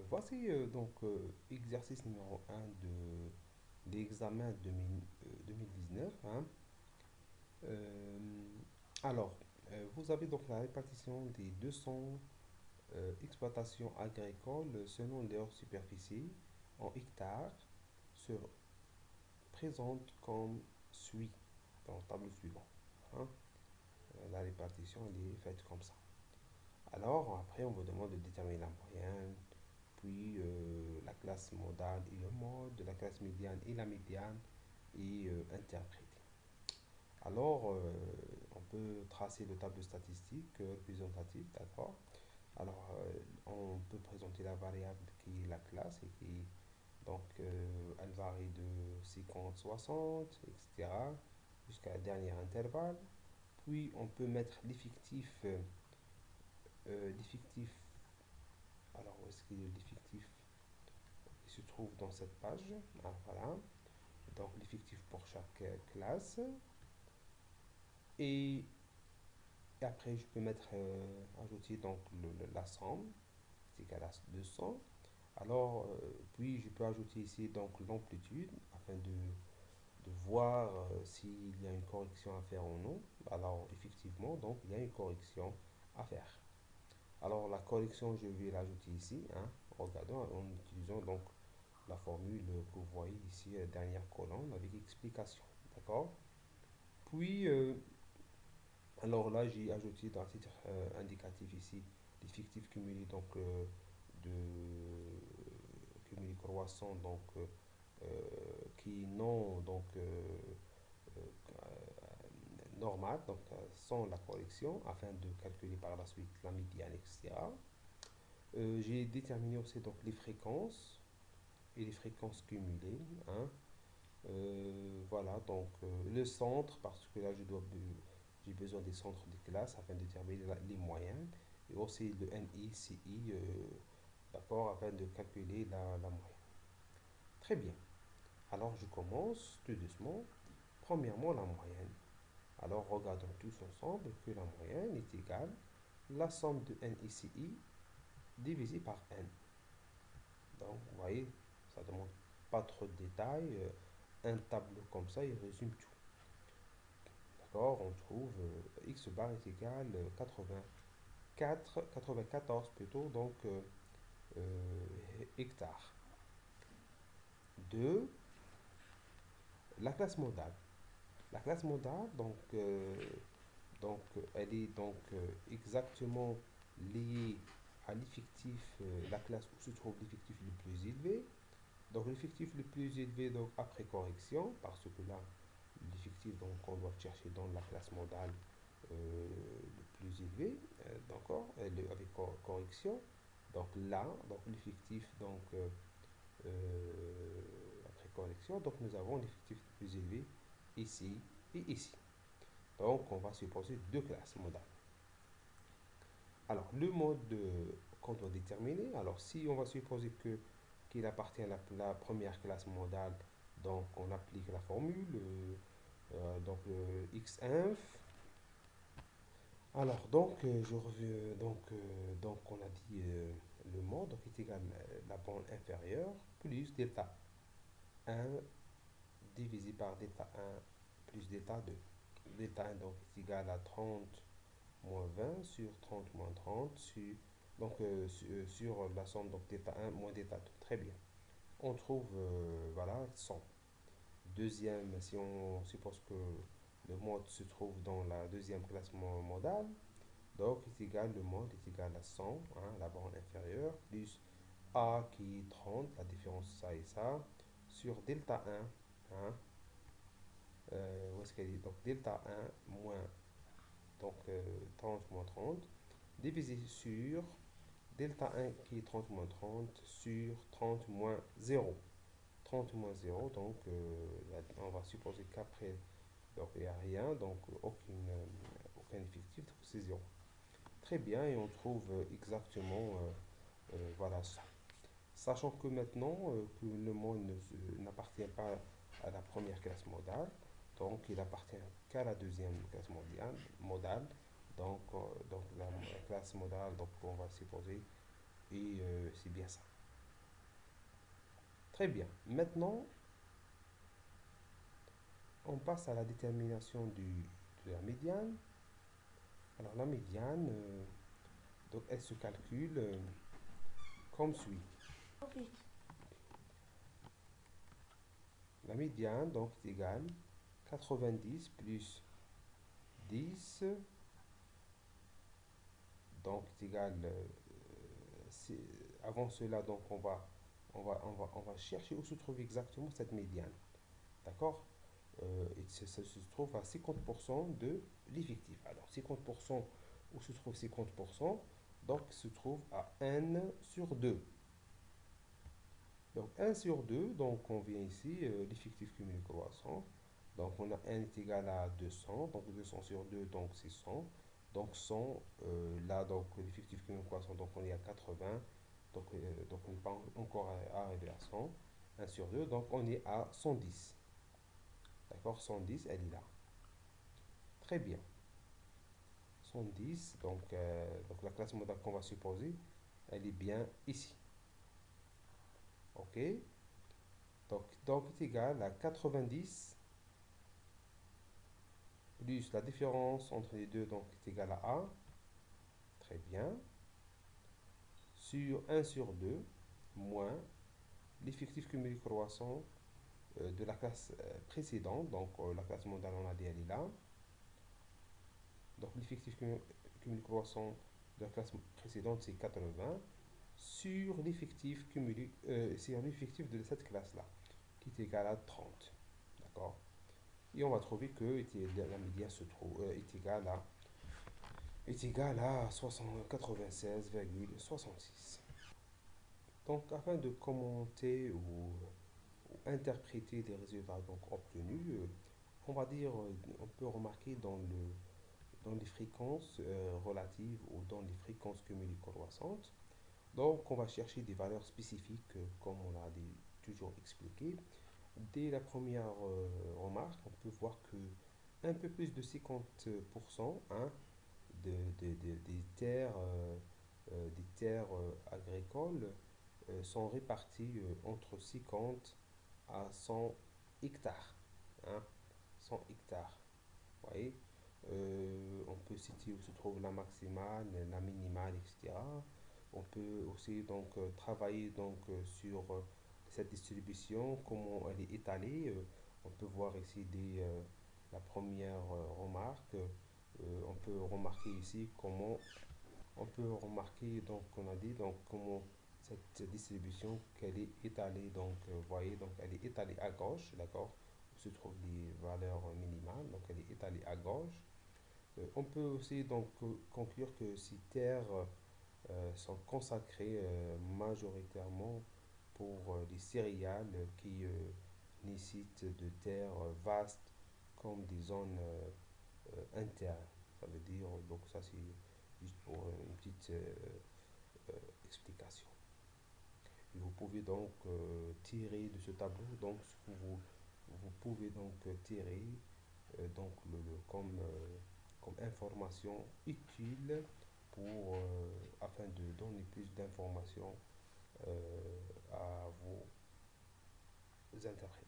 Voici exercice numéro un de l'examen 2019, hein. Euh, alors, vous avez donc la répartition des 200 exploitations agricoles selon leur superficie en hectares se présente comme suit dans le tableau suivant, hein. La répartition elle est faite comme ça. Alors, après, on vous demande de déterminer la moyenne, puis la classe modale et le mode, la classe médiane et la médiane, et interpréter. Alors, on peut tracer le tableau statistique représentatif, d'accord? Alors, on peut présenter la variable qui est la classe et qui, elle varie de 50, 60, etc., jusqu'à la dernière intervalle. Puis, on peut mettre l'effectif. Alors, où est-ce qu'il est l'effectif? Il se trouve dans cette page. Ah, voilà. Donc, l'effectif pour chaque classe. Et, et après, je peux mettre, ajouter donc la somme, c'est égal à 200. Alors, puis je peux ajouter ici donc l'amplitude afin de voir s'il y a une correction à faire ou non. Alors, effectivement, donc il y a une correction à faire. Alors, la correction, je vais l'ajouter ici, hein, regardons en utilisant donc la formule que vous voyez ici, dernière colonne avec explication. D'accord? Puis, alors là, j'ai ajouté dans le titre indicatif ici l'effectif cumulé donc de cumulé croissant euh, qui est non euh, normal donc sans la correction afin de calculer par la suite la médiane etc. J'ai déterminé aussi donc les fréquences et les fréquences cumulées, hein. Voilà, donc le centre, parce que là j'ai besoin des centres de classe afin de déterminer les moyennes, et aussi le NI, CI, d'accord, afin de calculer la moyenne. Très bien, alors je commence tout doucement. Premièrement, la moyenne. Alors regardons tous ensemble que la moyenne est égale à la somme de NI, CI divisé par N. Donc, vous voyez, ça ne demande pas trop de détails. Un tableau comme ça, il résume tout. D'accord, on trouve x bar est égal à 94 plutôt, donc hectares. 2, la classe modale. La classe modale, elle est exactement liée à l'effectif, la classe où se trouve l'effectif le plus élevé. Donc l'effectif le plus élevé donc après correction, parce que là, l'effectif donc on doit chercher dans la classe modale le plus élevé, d'accord, avec correction. Donc là, donc l'effectif après correction, donc nous avons l'effectif le plus élevé ici et ici. Donc on va supposer deux classes modales. Alors le mode qu'on doit déterminer, alors si on va supposer que qu'il appartient à la première classe modale, donc on applique la formule, donc le xinf. Alors je reviens, donc on a dit le mode donc est égal à la bande inférieure plus delta 1 divisé par delta 1 plus delta 2. Delta 1 donc est égal à 30 moins 20 sur 30 moins 30 sur la somme donc delta 1 moins delta 2. Très bien. On trouve voilà 100. Deuxième, si on suppose que le mode se trouve dans la deuxième classe modale, donc le mode est égal à 100, hein, la borne inférieure, plus A qui est 30, la différence ça et ça, sur delta 1, hein, où est-ce qu'elle est? Donc delta 1 moins 30 moins 30, divisé sur delta 1 qui est 30 moins 30 sur 30 moins 0. 30 moins 0, donc on va supposer qu'après, donc il n'y a rien, donc aucun effectif, donc c'est 0. Très bien, et on trouve exactement, voilà ça. Sachant que maintenant que le mot n'appartient pas à la première classe modale, donc il appartient qu'à la deuxième classe modale. Donc la classe modale, donc on va supposer Et c'est bien ça. Très bien. Maintenant, on passe à la détermination de la médiane. Alors la médiane, donc elle se calcule comme suit. La médiane donc est égale 90 plus 10, donc est égal, avant cela donc on va chercher où se trouve exactement cette médiane, d'accord. Et ça se trouve à 50% de l'effectif. Alors 50%, où se trouve 50%, donc se trouve à n sur 2. Donc 1 sur 2, donc on vient ici, l'effectif cumulé croissant. Donc on a n est égal à 200, donc 200 sur 2, donc c'est 100. Donc 100, là, donc l'effectif cumulé croissant, donc on est à 80. Donc on n'est pas encore arrivé à 100. 1 sur 2, donc on est à 110. D'accord, 110, elle est là. Très bien. 110, donc la classe modale qu'on va supposer, elle est bien ici. Ok, donc est égal à 90 plus la différence entre les deux, donc est égal à A. Très bien. Sur 1 sur 2, moins l'effectif cumulé croissant de la classe précédente. Donc la classe modale, on a dit, elle est là. Donc l'effectif cumulé croissant de la classe précédente, c'est 80. Sur l'effectif cumulé, sur l'effectif de cette classe-là, qui est égal à 30. D'accord. Et on va trouver que la médiane se trouve, est égal à 96,66. Donc, afin de commenter ou interpréter les résultats donc obtenus, on va dire, on peut remarquer dans les fréquences relatives ou dans les fréquences cumulées croissantes. Donc, on va chercher des valeurs spécifiques, comme on l'a toujours expliqué. Dès la première remarque, on peut voir que un peu plus de 50%, hein, des terres agricoles sont réparties entre 50 à 100 hectares. Hein, 100 hectares. Vous voyez. On peut citer où se trouve la maximale, la minimale, etc. On peut aussi donc travailler donc sur cette distribution, comment elle est étalée. On peut voir ici la première remarque. On peut remarquer ici comment on peut remarquer donc on a dit donc comment cette distribution qu'elle est étalée, donc voyez, donc elle est étalée à gauche, d'accord, où se trouvent les valeurs minimales, donc elle est étalée à gauche. On peut aussi donc conclure que ces terres sont consacrées majoritairement pour les céréales qui nécessitent de terres vastes comme des zones internes. Ça veut dire, donc ça c'est juste pour une petite explication. Et vous pouvez donc tirer de ce tableau, donc ce que vous pouvez donc tirer donc comme information utile pour, afin de donner plus d'informations à vos interprètes.